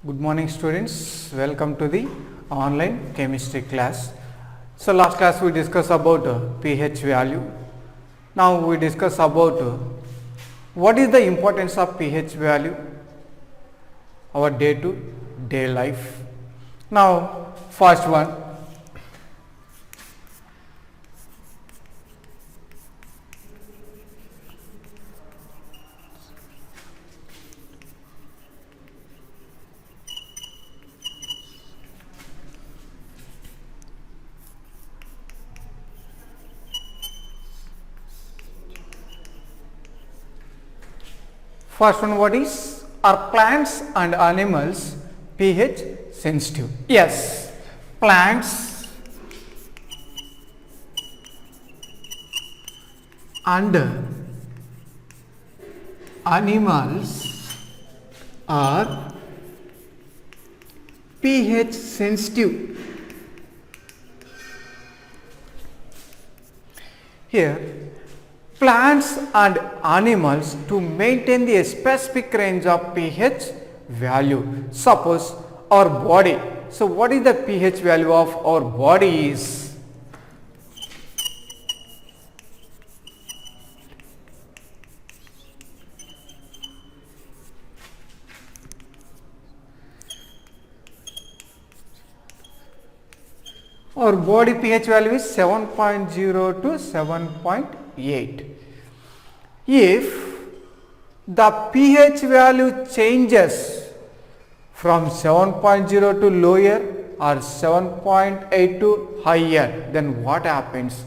Good morning students, welcome to the online chemistry class. So last class we discussed about pH value. Now we discuss about what is the importance of pH value our day to day life. Now first one, what is, are plants and animals pH sensitive? Yes, plants and animals are pH sensitive. Here plants and animals to maintain the specific range of pH value. Suppose our body. So what is the pH value of our body is? Our body pH value is 7.0 to 7.8. If the pH value changes from 7.0 to lower or 7.8 to higher, then what happens?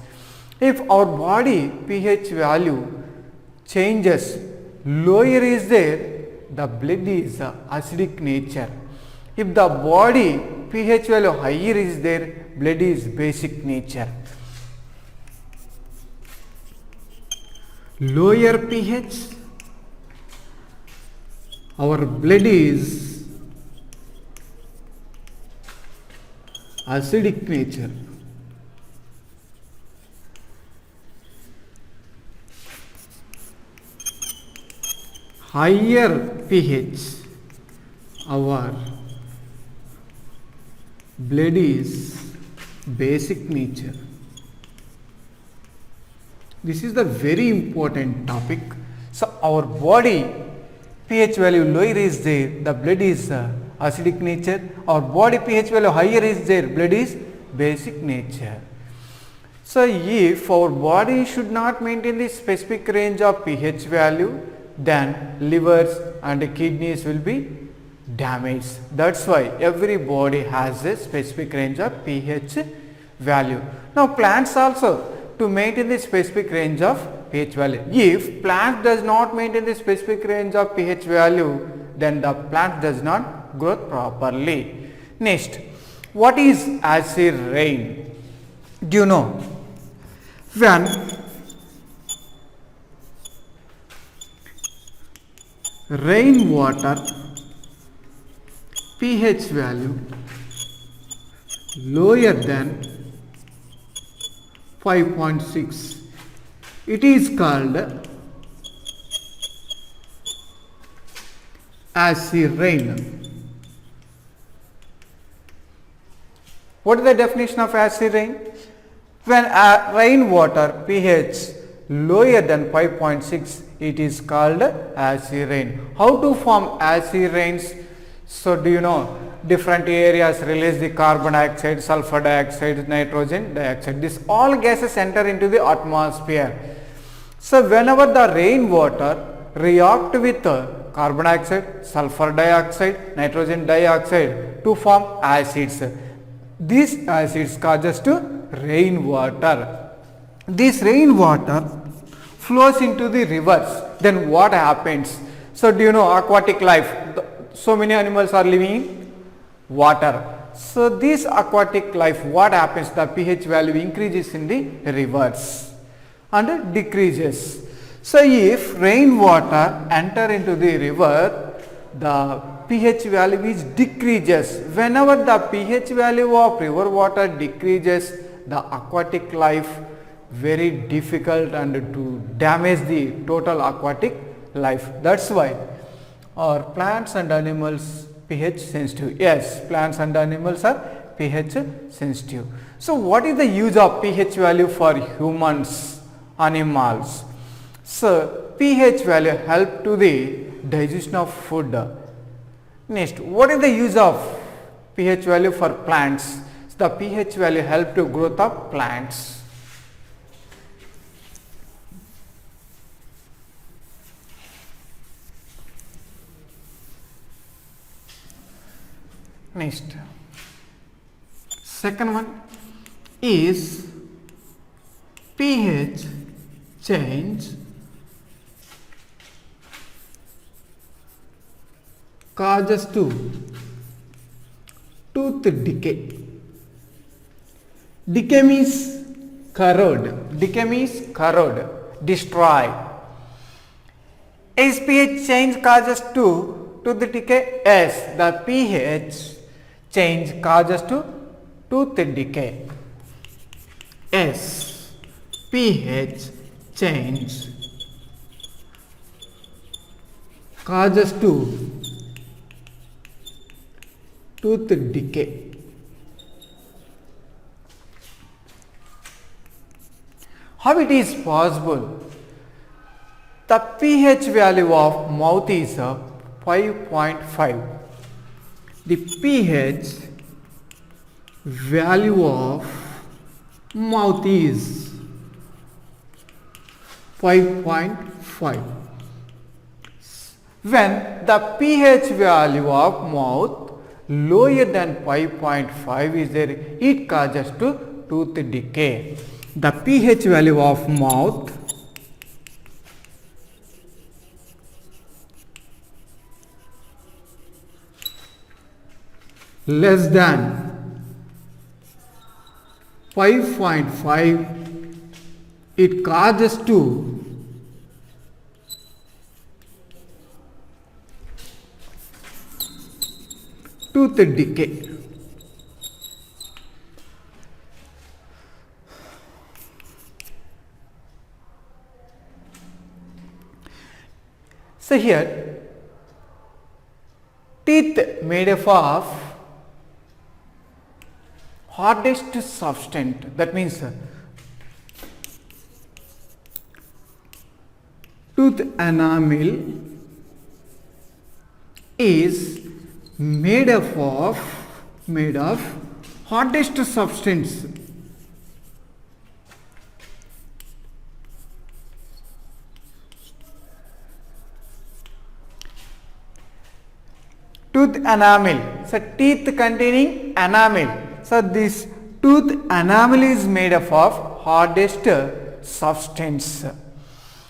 If our body pH value changes, lower is there, the blood is acidic nature. If the body pH value higher is there, blood is basic nature. Lower pH, our blood is acidic nature. Higher pH, our blood is basic nature. This is the very important topic. So our body pH value lower is there, the blood is acidic nature. Our body pH value higher is there, blood is basic nature. So if our body should not maintain the specific range of pH value, then livers and kidneys will be damaged. That's why every body has a specific range of pH value. Now plants also to maintain the specific range of pH value. If plant does not maintain the specific range of pH value, then the plant does not grow properly. Next, what is acid rain? Do you know? When rainwater pH value lower than 5.6, it is called acid rain. What is the definition of acid rain? When rainwater pH lower than 5.6, it is called acid rain. How to form acid rains? So do you know, different areas release the carbon dioxide, sulfur dioxide, nitrogen dioxide. These all gases enter into the atmosphere. So whenever the rainwater react with carbon dioxide, sulfur dioxide, nitrogen dioxide to form acids, these acids causes to rainwater. This rainwater flows into the rivers. Then what happens? So do you know, aquatic life, so many animals are living in water. So this aquatic life, what happens? The pH value increases in the rivers and decreases. So if rainwater enter into the river, the pH value is decreases. Whenever the pH value of river water decreases, the aquatic life very difficult and to damage the total aquatic life. That's why our plants and animals pH sensitive. Yes, plants and animals are pH sensitive. So, what is the use of pH value for humans, animals? So, pH value help to the digestion of food. Next, what is the use of pH value for plants? The pH value help to growth of plants. Next, second one is pH change causes to tooth decay. Decay means corrode. Decay means corrode, destroy. Is pH change causes to tooth decay? Yes, the pH change causes to tooth decay. Yes, pH change causes to tooth decay. How it is possible? The pH value of mouth is 5.5. The pH value of mouth is 5.5. When the pH value of mouth lower than 5.5 is there, it causes to tooth decay. The pH value of mouth less than 5.5, it causes to tooth decay. So, here teeth made up of hardest substance, that means tooth enamel is made of hardest substance. Tooth enamel, so teeth containing enamel. So, this tooth enamel is made up of hardest substance.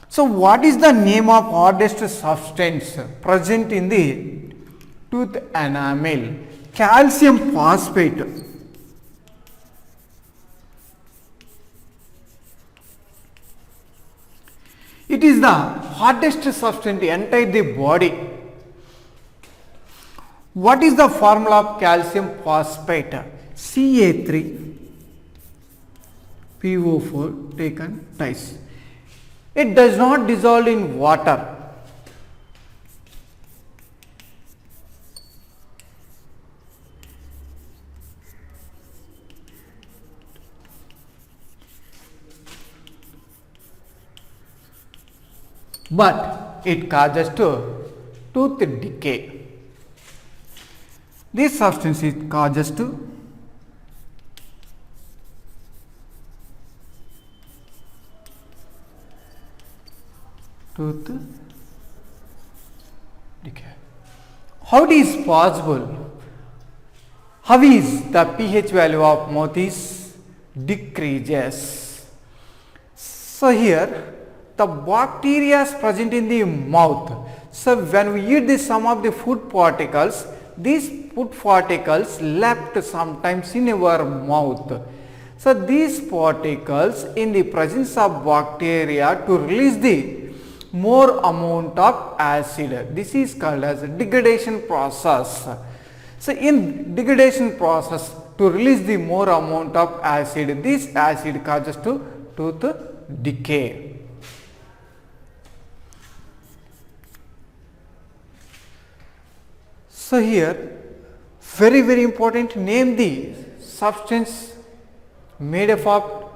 So, what is the name of hardest substance present in the tooth enamel? Calcium phosphate. It is the hardest substance entire the body. What is the formula of calcium phosphate? Ca3PO4 taken twice. It does not dissolve in water. But it causes to tooth decay. This substance it causes to tooth decay. How it is possible? How is the pH value of mouth is decreases? So, here the bacteria is present in the mouth. So, when we eat some of the food particles, these food particles left sometimes in our mouth. So, these particles in the presence of bacteria to release the more amount of acid. This is called as degradation process. So, in degradation process to release the more amount of acid, this acid causes to tooth decay. So here very important, name the substance made up of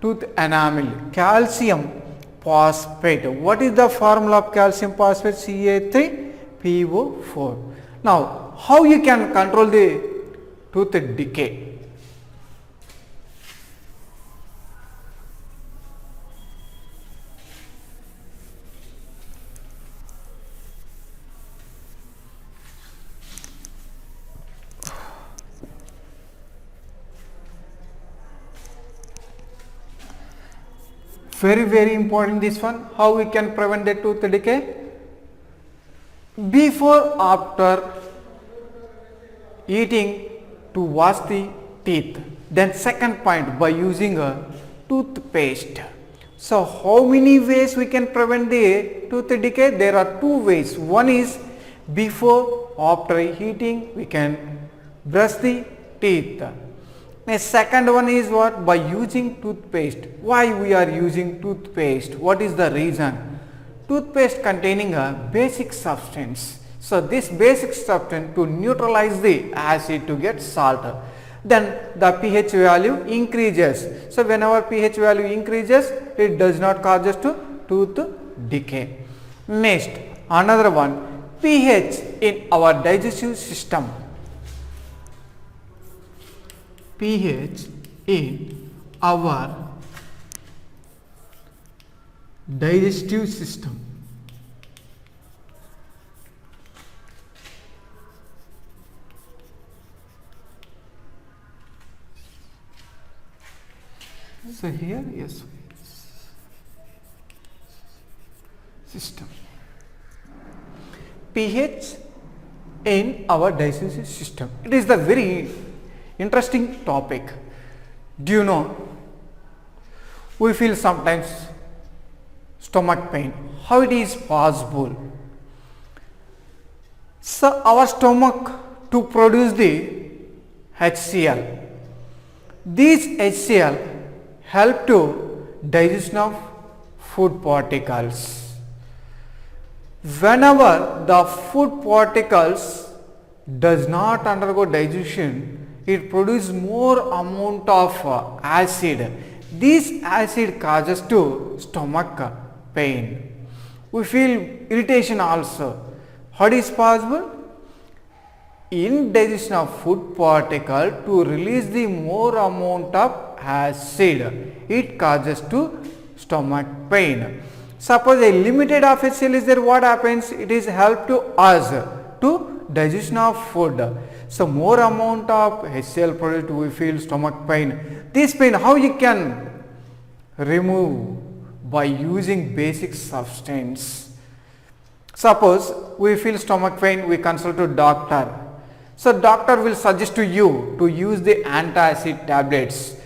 tooth enamel. Calcium phosphate. What is the formula of calcium phosphate? Ca3PO4. Now how you can control the tooth decay? Very important this one. How we can prevent the tooth decay? Before after eating, to wash the teeth. Then second point, by using a toothpaste. So how many ways we can prevent the tooth decay? There are two ways. One is before after eating we can brush the teeth. The second one is what? By using toothpaste. Why we are using toothpaste? What is the reason? Toothpaste containing a basic substance. So this basic substance to neutralize the acid to get salt. Then the pH value increases. So whenever pH value increases, it does not cause us to tooth decay. Next, another one, pH in our digestive system. pH in our digestive system. So here, yes, system. pH in our digestive system. It is the very interesting topic. Do you know, we feel sometimes stomach pain. How it is possible? So our stomach to produce the HCl. These HCl help to digestion of food particles. Whenever the food particles does not undergo digestion, it produces more amount of acid. This acid causes to stomach pain. We feel irritation also. How is possible? In digestion of food particle, to release the more amount of acid, it causes to stomach pain. Suppose a limited of HCl is there, what happens? It is help to us to digestion of food. So more amount of HCl produced, we feel stomach pain. This pain how you can remove? By using basic substance. Suppose we feel stomach pain, we consult a doctor. So doctor will suggest to you to use the antacid tablets.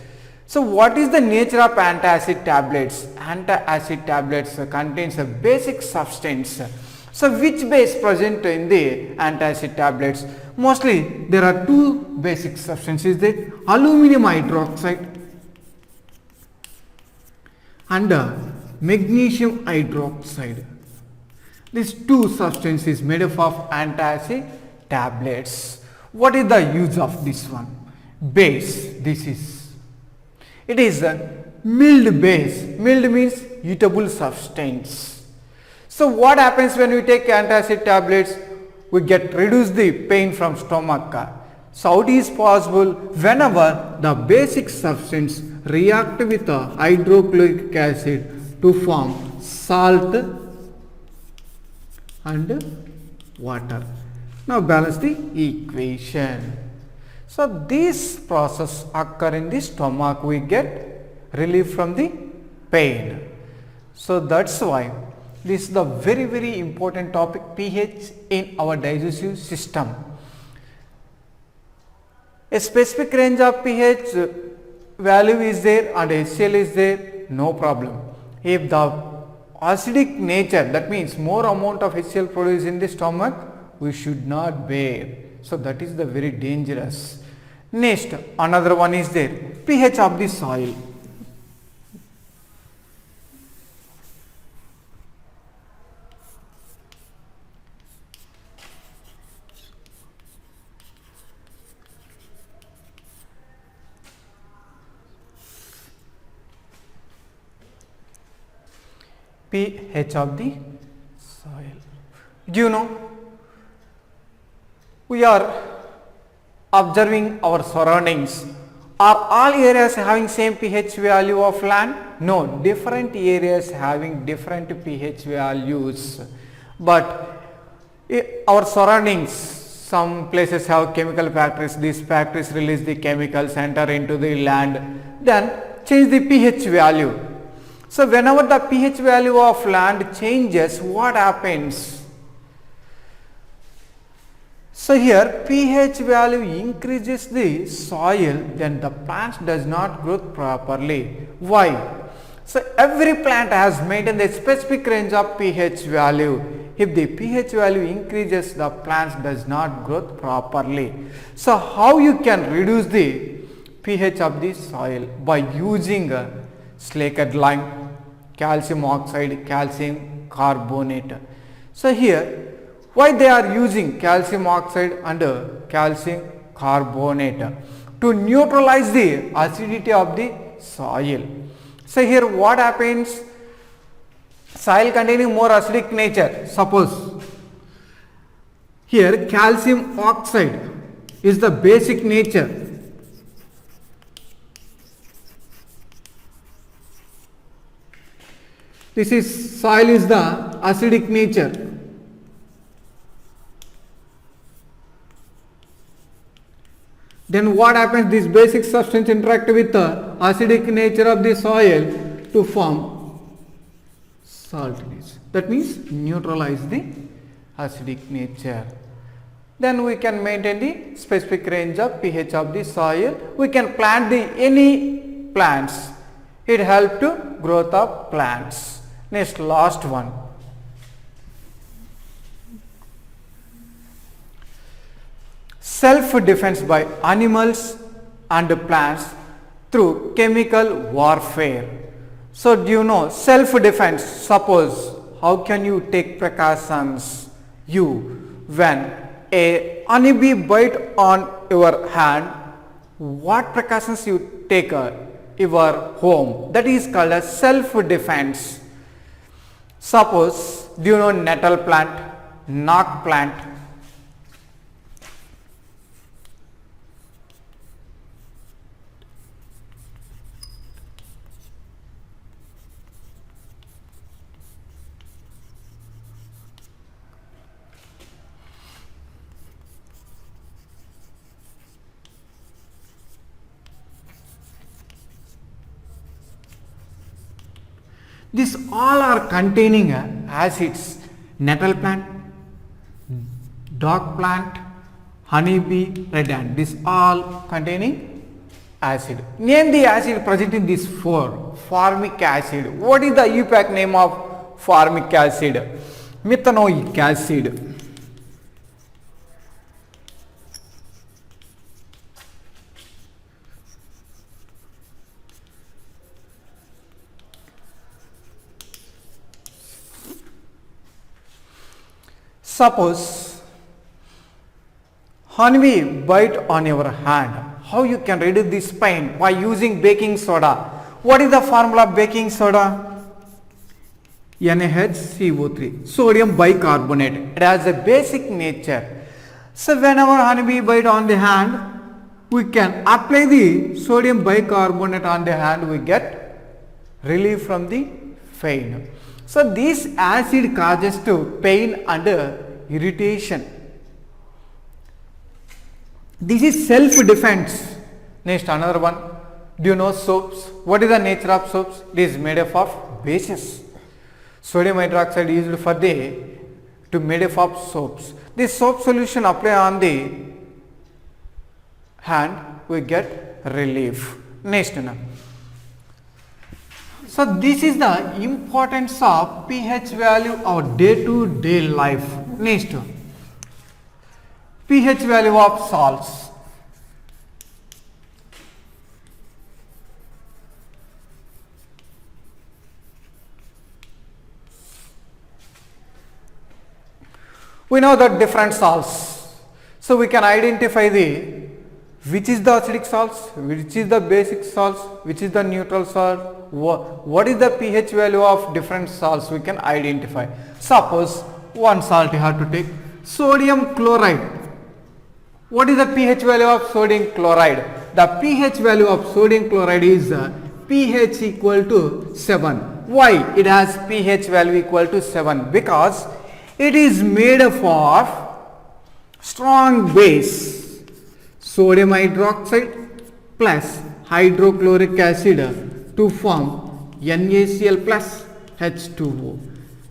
So what is the nature of antacid tablets? Antacid tablets contains a basic substance. So which base present in the antacid tablets? Mostly there are two basic substances, that aluminum hydroxide and magnesium hydroxide. These two substances made up of antacid tablets. What is the use of this one? Base. This is. It is a mild base. Mild means eatable substance. So what happens when we take antacid tablets? We get reduce the pain from stomach. So how it is possible? Whenever the basic substance react with the hydrochloric acid to form salt and water. Now balance the equation. So this process occur in the stomach, we get relief from the pain. So that's why this is the very important topic, pH in our digestive system. A specific range of pH value is there and HCl is there, no problem. If the acidic nature, that means more amount of HCl produced in the stomach, we should not bear. So that is the very dangerous. Next, another one is there, pH of the soil. pH of the soil. Do you know, we are observing our surroundings. Are all areas having same pH value of land? No, different areas having different pH values. But our surroundings, some places have chemical factories. These factories release the chemicals, enter into the land, then change the pH value. So whenever the pH value of land changes, what happens? So here pH value increases the soil, then the plant does not grow properly. Why? So every plant has maintained a specific range of pH value. If the pH value increases, the plant does not grow properly. So how you can reduce the pH of the soil? By using slaked lime, calcium oxide, calcium carbonate. So here why they are using calcium oxide and calcium carbonate? To neutralize the acidity of the soil. So here what happens? Soil containing more acidic nature. Suppose here calcium oxide is the basic nature. This is soil is the acidic nature. Then what happens? This basic substance interact with the acidic nature of the soil to form saltiness. That means neutralize the acidic nature. Then we can maintain the specific range of pH of the soil. We can plant the any plants. It helps to growth of plants. Next, last one. Self-defense by animals and plants through chemical warfare. So do you know self-defense? Suppose how can you take precautions? When a honeybee bite on your hand, what precautions you take your home? That is called as self-defense. Suppose, do you know nettle plant, knock plant? These all are containing acids. Nettle plant, dog plant, honeybee, red ant. These all containing acid. Name the acid present in these four. Formic acid. What is the EPAC name of formic acid? Methanoic acid. Suppose honeybee bite on your hand. How you can reduce this pain? By using baking soda. What is the formula of baking soda? NaHCO3, sodium bicarbonate. It has a basic nature. So whenever honeybee bite on the hand, we can apply the sodium bicarbonate on the hand, we get relief from the pain. So this acid causes to pain and irritation. This is self-defense. Next, another one. Do you know soaps? What is the nature of soaps? It is made up of bases. Sodium hydroxide used for to made up of soaps. This soap solution apply on the hand, we get relief. Next, so this is the importance of pH value of day-to-day life. Next, pH value of salts. We know that different salts. So we can identify the which is the acidic salts, which is the basic salts, which is the neutral salt, what is the pH value of different salts we can identify. Suppose one salt you have to take, sodium chloride. What is the pH value of sodium chloride? The pH value of sodium chloride is pH equal to 7. Why it has pH value equal to 7? Because it is made up of strong base, sodium hydroxide plus hydrochloric acid to form NaCl plus H2O.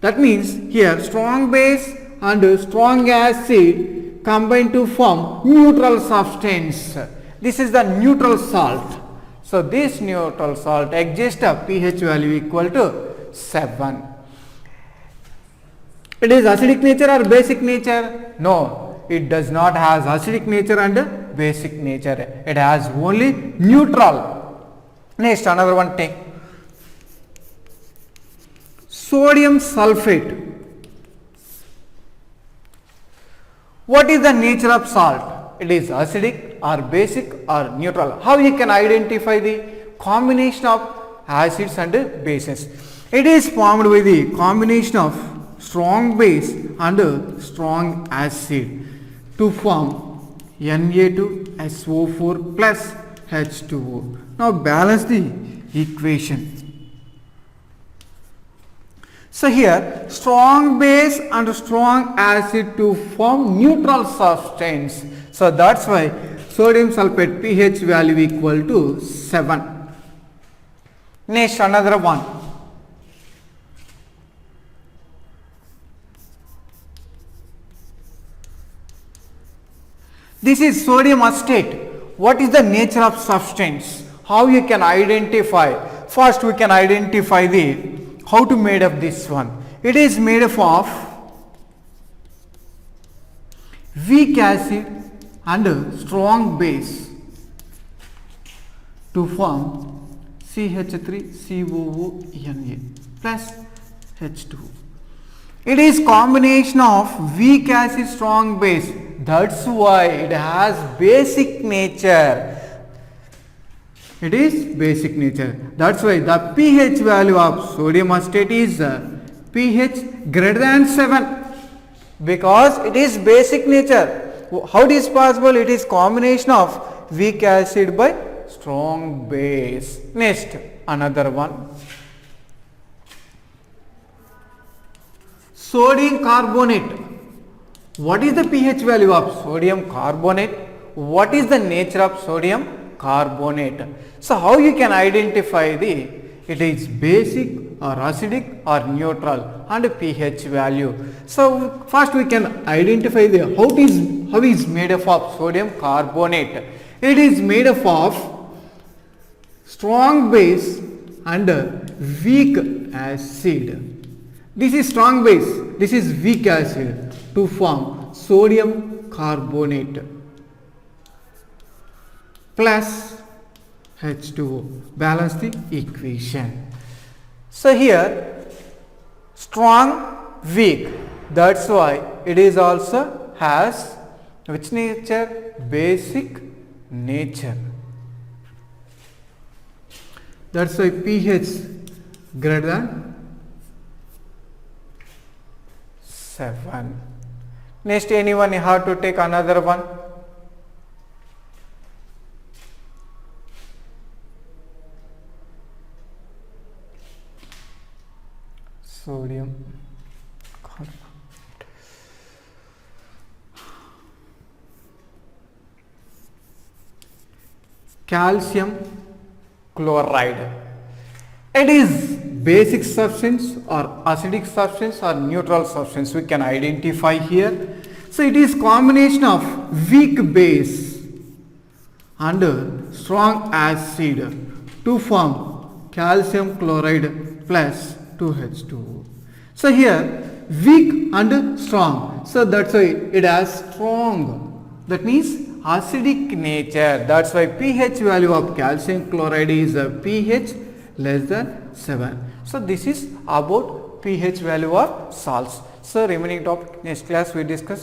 That means here strong base and strong acid combine to form neutral substance. This is the neutral salt. So this neutral salt exists a pH value equal to 7. It is acidic nature or basic nature? No, it does not have acidic nature and basic nature. It has only neutral. Next, another one take sodium sulfate. What is the nature of salt? It is acidic or basic or neutral. How you can identify the combination of acids and bases? It is formed by the combination of strong base and strong acid to form Na2SO4 plus H2O. Now balance the equation. So here strong base and strong acid to form neutral substance. So that's why sodium sulfate pH value equal to 7. Next, another one. This is sodium acetate. What is the nature of substance? How you can identify? First we can identify the how to made up this one. It is made up of weak acid and strong base to form CH3COONA plus H2O. It is combination of weak acid strong base. That's why it has basic nature. It is basic nature. That's why the pH value of sodium acetate is pH greater than 7 because it is basic nature. How it is possible? It is combination of weak acid by strong base. Next, another one. Sodium carbonate. What is the pH value of sodium carbonate? What is the nature of sodium carbonate? So how you can identify the it is basic or acidic or neutral and pH value. So first we can identify the how is made up of sodium carbonate. It is made up of strong base and weak acid. This is strong base, this is weak acid to form sodium carbonate plus H2O. Balance the equation. So here strong, weak, that's why it is also has which nature? Basic nature. That's why pH greater than 7. Next, anyone you have to take another one. Sodium carbonate. Calcium chloride. It is basic substance or acidic substance or neutral substance we can identify here. So it is combination of weak base and strong acid to form calcium chloride plus 2H2O. So here weak and strong. So that's why it has strong. That means acidic nature. That's why pH value of calcium chloride is pH less than 7. So this is about pH value of salts. So remaining topic next class we discuss.